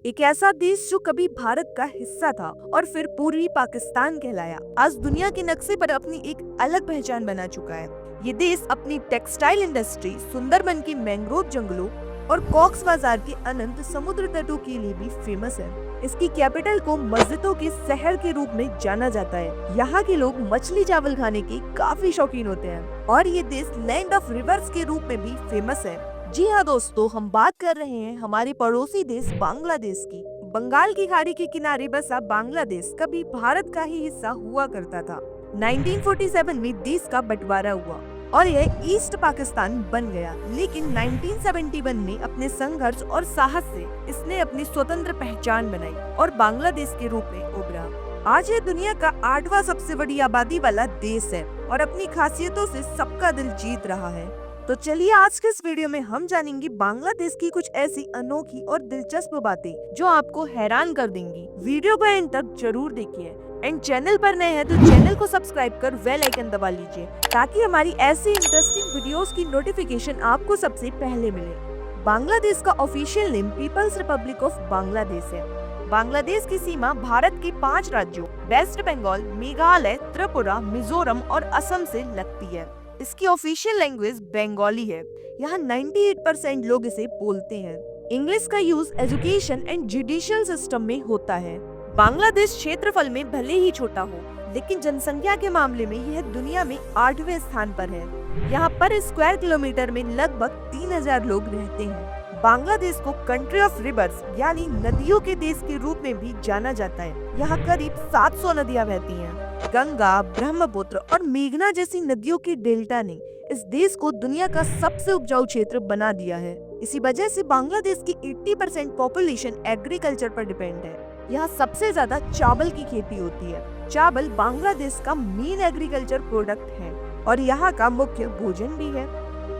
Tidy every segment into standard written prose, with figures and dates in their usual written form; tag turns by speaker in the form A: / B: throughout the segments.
A: एक ऐसा देश जो कभी भारत का हिस्सा था और फिर पूर्वी पाकिस्तान कहलाया, आज दुनिया के नक्शे पर अपनी एक अलग पहचान बना चुका है। ये देश अपनी टेक्सटाइल इंडस्ट्री, सुंदरबन के मैंग्रोव जंगलों और कॉक्स बाजार के अनंत समुद्र तटों के लिए भी फेमस है। इसकी कैपिटल को मस्जिदों के शहर के रूप में जाना जाता है। यहाँ के लोग मछली चावल खाने के काफी शौकीन होते हैं और ये देश लैंड ऑफ रिवर्स के रूप में भी फेमस है। जी हाँ दोस्तों, हम बात कर रहे हैं हमारे पड़ोसी देश बांग्लादेश की। बंगाल की खाड़ी के किनारे बसा बांग्लादेश कभी भारत का ही हिस्सा हुआ करता था। 1947 में देश का बंटवारा हुआ और यह ईस्ट पाकिस्तान बन गया, लेकिन 1971 में अपने संघर्ष और साहस से इसने अपनी स्वतंत्र पहचान बनाई और बांग्लादेश के रूप में उभरा। आज ये दुनिया का 8वां सबसे बड़ी आबादी वाला देश है और अपनी खासियतों से सबका दिल जीत रहा है। तो चलिए आज के इस वीडियो में हम जानेंगे बांग्लादेश की कुछ ऐसी अनोखी और दिलचस्प बातें जो आपको हैरान कर देंगी। वीडियो को एंड तक जरूर देखिए एंड चैनल पर नए हैं तो चैनल को सब्सक्राइब कर बेल आइकन दबा लीजिए ताकि हमारी ऐसी इंटरेस्टिंग वीडियोस की नोटिफिकेशन आपको सबसे पहले मिले। बांग्लादेश का official name people's republic of Bangladesh है। बांग्लादेश की सीमा भारत के 5 राज्यों वेस्ट बंगाल, मेघालय, त्रिपुरा, मिजोरम और असम से लगती है। इसकी ऑफिशियल लैंग्वेज बंगाली है। यहाँ 98% लोग इसे बोलते हैं। इंग्लिश का use education and judicial system में होता है। बांग्लादेश क्षेत्रफल में भले ही छोटा हो, लेकिन जनसंख्या के मामले में यह दुनिया में 8वें स्थान पर है। यहाँ पर स्क्वायर किलोमीटर में लगभग 3000 लोग रहते हैं। बांग्लादेश को कंट्री ऑफ रिवर्स यानी नदियों के देश के रूप में भी जाना जाता है। यहाँ करीब 700 नदियाँ बहती हैं। गंगा, ब्रह्मपुत्र और मेघना जैसी नदियों के डेल्टा ने इस देश को दुनिया का सबसे उपजाऊ क्षेत्र बना दिया है। इसी वजह से बांग्लादेश की 80% पॉपुलेशन एग्रीकल्चर पर डिपेंड है। यहाँ सबसे ज्यादा चावल की खेती होती है। चावल बांग्लादेश का मेन एग्रीकल्चर प्रोडक्ट है और यहाँ का मुख्य भोजन भी है।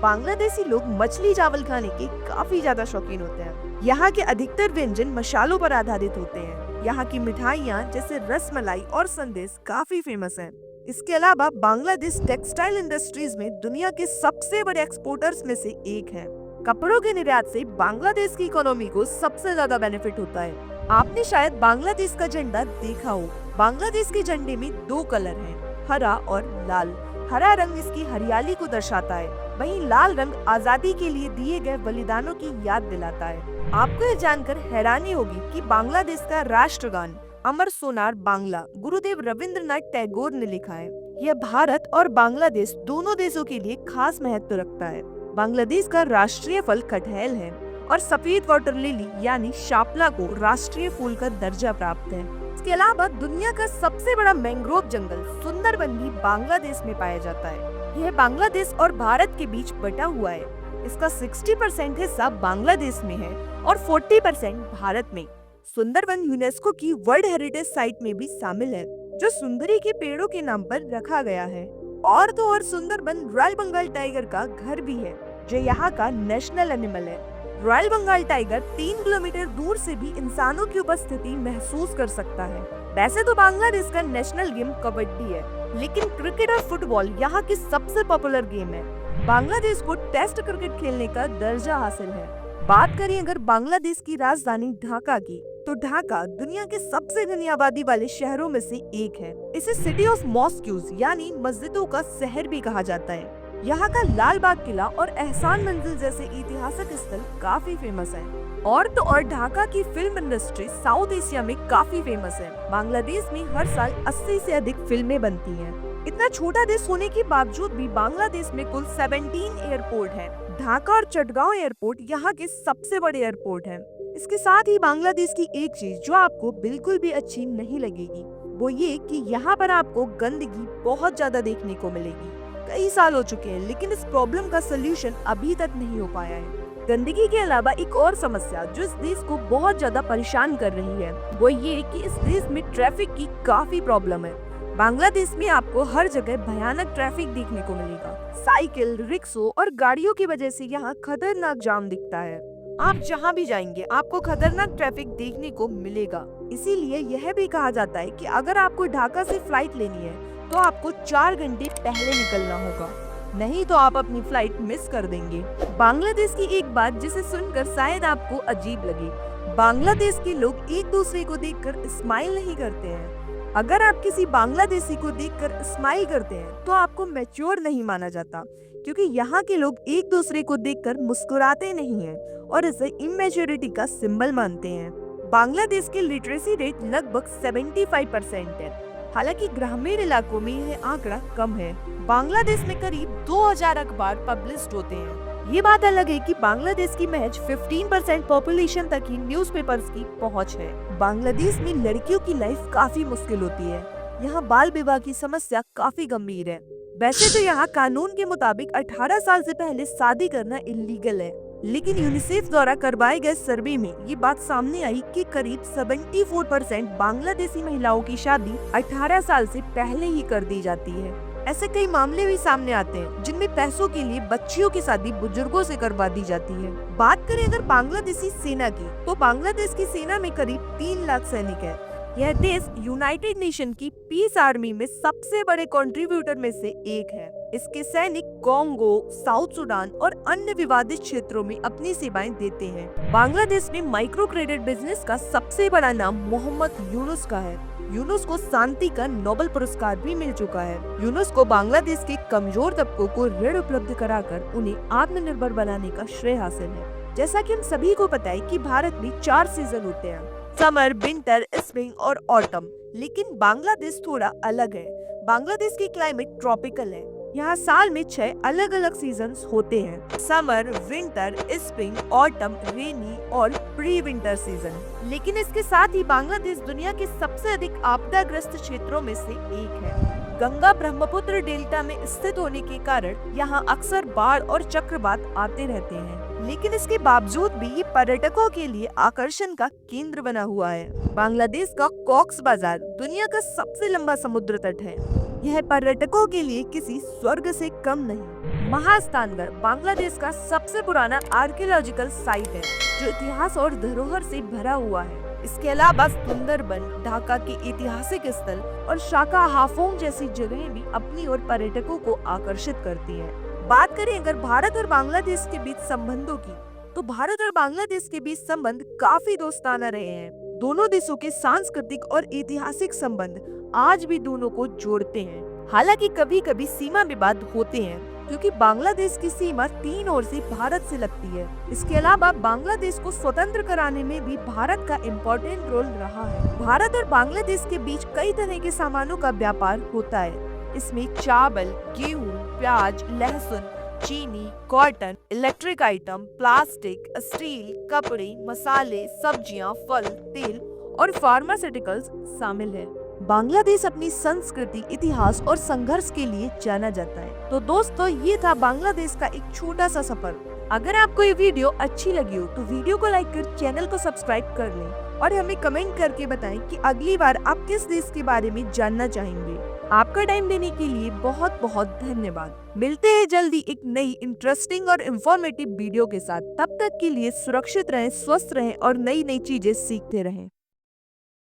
A: बांग्लादेशी लोग मछली चावल खाने के काफी ज्यादा शौकीन होते हैं। यहाँ के अधिकतर व्यंजन मसालों पर आधारित होते हैं। यहाँ की मिठाइयाँ जैसे रसमलाई और संदेश काफी फेमस हैं। इसके अलावा बांग्लादेश टेक्सटाइल इंडस्ट्रीज में दुनिया के सबसे बड़े एक्सपोर्टर्स में से एक है। कपड़ों के निर्यात से बांग्लादेश की इकोनॉमी को सबसे ज्यादा बेनिफिट होता है। आपने शायद बांग्लादेश का झंडा देखा हो। बांग्लादेश के झंडे में 2 कलर हैं, हरा और लाल। हरा रंग इसकी हरियाली को दर्शाता है, वहीं लाल रंग आजादी के लिए दिए गए बलिदानों की याद दिलाता है। आपको यह जानकर हैरानी होगी कि बांग्लादेश का राष्ट्रगान अमर सोनार बांग्ला गुरुदेव रविंद्रनाथ टैगोर ने लिखा है। यह भारत और बांग्लादेश दोनों देशों के लिए खास महत्व रखता है। बांग्लादेश का राष्ट्रीय फल कटहल है और सफेद वाटर लिली यानी शापला को राष्ट्रीय फूल का दर्जा प्राप्त है। इसके अलावा दुनिया का सबसे बड़ा मैंग्रोव जंगल सुंदरबन भी बांग्लादेश में पाया जाता है। यह बांग्लादेश और भारत के बीच बटा हुआ है। इसका 60% हिस्सा बांग्लादेश में है और 40% भारत में। सुंदरबन यूनेस्को की वर्ल्ड हेरिटेज साइट में भी शामिल है, जो सुंदरी के पेड़ों के नाम पर रखा गया है। और तो और सुंदरबन रॉयल बंगाल टाइगर का घर भी है, जो यहाँ का नेशनल एनिमल है। रॉयल बंगाल टाइगर 3 किलोमीटर दूर से भी इंसानों की उपस्थिति महसूस कर सकता है। वैसे तो बांग्लादेश का नेशनल गेम कबड्डी है, लेकिन क्रिकेट और फुटबॉल यहाँ की सबसे पॉपुलर गेम है। बांग्लादेश को टेस्ट क्रिकेट खेलने का दर्जा हासिल है। बात करें अगर बांग्लादेश की राजधानी ढाका की, तो ढाका दुनिया के सबसे घनी आबादी वाले शहरों में से एक है। इसे सिटी ऑफ मॉस्क्यूज यानी मस्जिदों का शहर भी कहा जाता है। यहाँ का लाल बाग किला और एहसान मंजिल जैसे ऐतिहासिक स्थल काफी फेमस हैं। और तो और ढाका की फिल्म इंडस्ट्री साउथ एशिया में काफी फेमस है। बांग्लादेश में हर साल 80 से अधिक फिल्में बनती हैं। इतना छोटा देश होने के बावजूद भी बांग्लादेश में कुल 17 एयरपोर्ट हैं। ढाका और चटगांव एयरपोर्ट यहाँ के सबसे बड़े एयरपोर्ट हैं। इसके साथ ही बांग्लादेश की एक चीज जो आपको बिल्कुल भी अच्छी नहीं लगेगी, वो ये कि यहाँ पर आपको गंदगी बहुत ज्यादा देखने को मिलेगी। कई साल हो चुके हैं, लेकिन इस प्रॉब्लम का सलूशन अभी तक नहीं हो पाया है। गंदगी के अलावा एक और समस्या जो इस देश को बहुत ज्यादा परेशान कर रही है, वो ये कि इस देश में ट्रैफिक की काफी प्रॉब्लम है। बांग्लादेश में आपको हर जगह भयानक ट्रैफिक देखने को मिलेगा। साइकिल, रिक्शों और गाड़ियों की वजह से यहाँ खतरनाक जाम दिखता है। आप जहाँ भी जाएंगे आपको खतरनाक ट्रैफिक देखने को मिलेगा। इसीलिए यह भी कहा जाता है कि अगर आपको ढाका से फ्लाइट लेनी है तो आपको 4 घंटे पहले निकलना होगा, नहीं तो आप अपनी फ्लाइट मिस कर देंगे। बांग्लादेश की एक बात जिसे सुनकर शायद आपको अजीब लगे, बांग्लादेश के लोग एक दूसरे को देखकर स्माइल नहीं करते हैं। अगर आप किसी बांग्लादेशी को देखकर स्माइल करते हैं तो आपको मैच्योर नहीं माना जाता, क्योंकि यहाँ के लोग एक दूसरे को देखकर मुस्कुराते नहीं हैं और इसे इमेच्योरिटी का सिंबल मानते हैं। बांग्लादेश की लिटरेसी रेट लगभग 75% है। हालांकि ग्रामीण इलाकों में यह आंकड़ा कम है। बांग्लादेश में करीब 2000 अखबार पब्लिश्ड होते हैं। ये बात अलग है कि बांग्लादेश की महज 15% पॉपुलेशन तक ही न्यूज़पेपर्स की पहुंच है। बांग्लादेश में लड़कियों की लाइफ काफी मुश्किल होती है। यहाँ बाल विवाह की समस्या काफी गंभीर है। वैसे तो यहाँ कानून के मुताबिक 18 साल से पहले शादी करना इलीगल है, लेकिन यूनिसेफ द्वारा करवाए गए सर्वे में ये बात सामने आई कि करीब 74% बांग्लादेशी महिलाओं की शादी 18 साल से पहले ही कर दी जाती है। ऐसे कई मामले भी सामने आते हैं जिनमें पैसों के लिए बच्चियों की शादी बुजुर्गों से करवा दी जाती है। बात करें अगर बांग्लादेशी सेना की, तो बांग्लादेश की सेना में करीब 3 लाख सैनिक है। यह देश यूनाइटेड नेशन की पीस आर्मी में सबसे बड़े कंट्रीब्यूटर में से एक है। इसके सैनिक कॉन्गो, साउथ सुडान और अन्य विवादित क्षेत्रों में अपनी सेवाएं देते हैं। बांग्लादेश में माइक्रो क्रेडिट बिजनेस का सबसे बड़ा नाम मोहम्मद यूनुस का है। यूनुस को शांति का नोबेल पुरस्कार भी मिल चुका है। यूनुस को बांग्लादेश के कमजोर तबकों को ऋण उपलब्ध कराकर उन्हें आत्मनिर्भर बनाने का श्रेय हासिल है। जैसा कि हम सभी को पता है कि भारत में 4 सीजन होते हैं, समर, विंटर, स्प्रिंग और ऑटम। लेकिन बांग्लादेश थोड़ा अलग है। बांग्लादेश की क्लाइमेट ट्रॉपिकल है। यहाँ साल में 6 अलग अलग सीजन्स होते हैं, समर, विंटर, स्प्रिंग, ऑटम, रेनी और प्री विंटर सीजन। लेकिन इसके साथ ही बांग्लादेश दुनिया के सबसे अधिक आपदाग्रस्त क्षेत्रों में से एक है। गंगा ब्रह्मपुत्र डेल्टा में स्थित होने के कारण यहाँ अक्सर बाढ़ और चक्रवात आते रहते हैं। लेकिन इसके बावजूद भी ये पर्यटकों के लिए आकर्षण का केंद्र बना हुआ है। बांग्लादेश का कॉक्स बाजार दुनिया का सबसे लंबा समुद्र तट है। यह पर्यटकों के लिए किसी स्वर्ग से कम नहीं। महास्थानगढ़ बांग्लादेश का सबसे पुराना आर्कियोलॉजिकल साइट है, जो इतिहास और धरोहर से भरा हुआ है। इसके अलावा सुंदरबन, ढाका के ऐतिहासिक स्थल और शाका हाफोंग जैसी जगहें भी अपनी ओर पर्यटकों को आकर्षित करती हैं। बात करें अगर भारत और बांग्लादेश के बीच संबंधों की, तो भारत और बांग्लादेश के बीच संबंध काफी दोस्ताना रहे हैं। दोनों देशों के सांस्कृतिक और ऐतिहासिक संबंध आज भी दोनों को जोड़ते हैं। हालांकि कभी कभी सीमा विवाद होते हैं, क्योंकि बांग्लादेश की सीमा 3 ओर से भारत से लगती है। इसके अलावा बांग्लादेश को स्वतंत्र कराने में भी भारत का इम्पोर्टेंट रोल रहा है। भारत और बांग्लादेश के बीच कई तरह के सामानों का व्यापार होता है। इसमें चावल, गेहूं, प्याज, लहसुन, चीनी, cotton, electric item, plastic, steel, कपड़े, मसाले, सब्जियां, फल, तेल और फार्मास्यूटिकल्स शामिल है। बांग्लादेश अपनी संस्कृति, इतिहास और संघर्ष के लिए जाना जाता है। तो दोस्तों, ये था बांग्लादेश का एक छोटा सा सफर। अगर आपको ये वीडियो अच्छी लगी हो तो वीडियो को लाइक कर चैनल को सब्सक्राइब कर लें और हमें कमेंट करके बताएं कि अगली बार आप किस देश के बारे में जानना चाहेंगे। आपका टाइम देने के लिए बहुत बहुत धन्यवाद। मिलते हैं जल्दी एक नई इंटरेस्टिंग और इन्फॉर्मेटिव वीडियो के साथ। तब तक के लिए सुरक्षित रहें, स्वस्थ रहें और नई नई चीजें सीखते रहें।